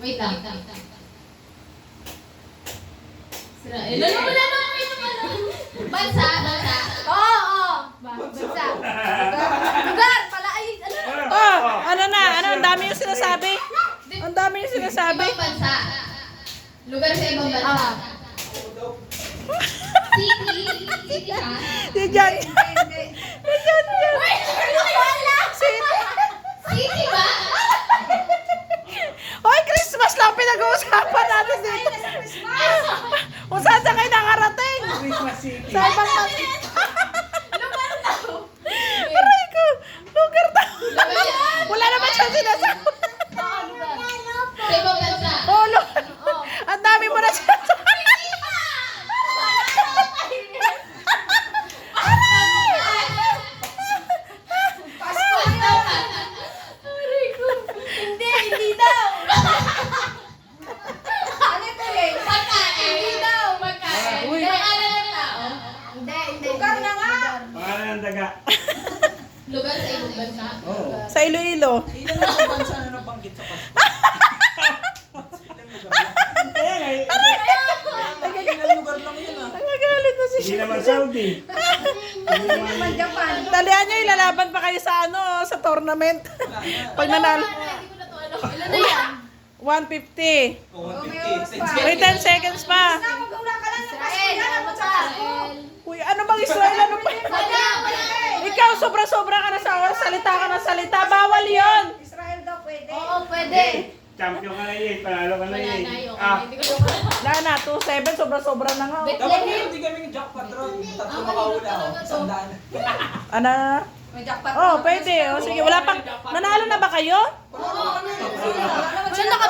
Wait lang. Israel. Wala naman kayo naman. Bansa. Oo. Bansa. Lugar. Pala ay, ano? Oh, ano na? Ano? Ang dami yung sinasabi. Ang dami yung sinasabi. Ibang bansa. Lugar sa ibang bansa. City ka? Si Jan. Si Jan yan. City ba? Hoy, Christmas lang pinag-uusapan natin dito. Kung saan kayo nakarating? Christmas City. Sa ibang bansa. Lugar daw. Aray ko. Lugar daw. Lugar yan. Wala naman siya sinasabi. Sa ibang bansa. Oh, lugar. Ang dami mo na sinasabi. Hindi daw. Ano ito eh? Pagkain. Hindi daw. Pagkain. Uy. Pangalan ng tao. Hindi. Lugar na nga. Pangalan ng daga. Lugar sa ibang bansa. Oo. Sa Iloilo. Ilan na ang bansa na nabanggit sa Pasko? Kaya nga, Ilang lugar lang yun ah. Nagagalit na si hindi naman Saudi. Hindi naman Japan. Talihan nyo, ilalaban pa kayo sa sa tournament. Pag nanalo. Hindi ko na to ano. Ilan na yan? 150. Oh, 150. May 10 seconds pa. Israel. Israel. Uy, ano bang Israel? Ano pa? Wala. Ikaw, sobra-sobra ka na sa oras. Salita ka na salita. Bawal yon. Oo, pwede. champion ka na yun. Panalo ka na Wala yun. na yun. Ah, Hindi ko na Wala na, 2-7. Sobra-sobra na nga. Bet- Dapat hindi kami jackpot ron. Tatlo makahula oh. Isang daan. Ano? May jackpot. Oh, pwede. O, sige, wala pang... Nanalo na ba kayo? Wala naman kami. Wala na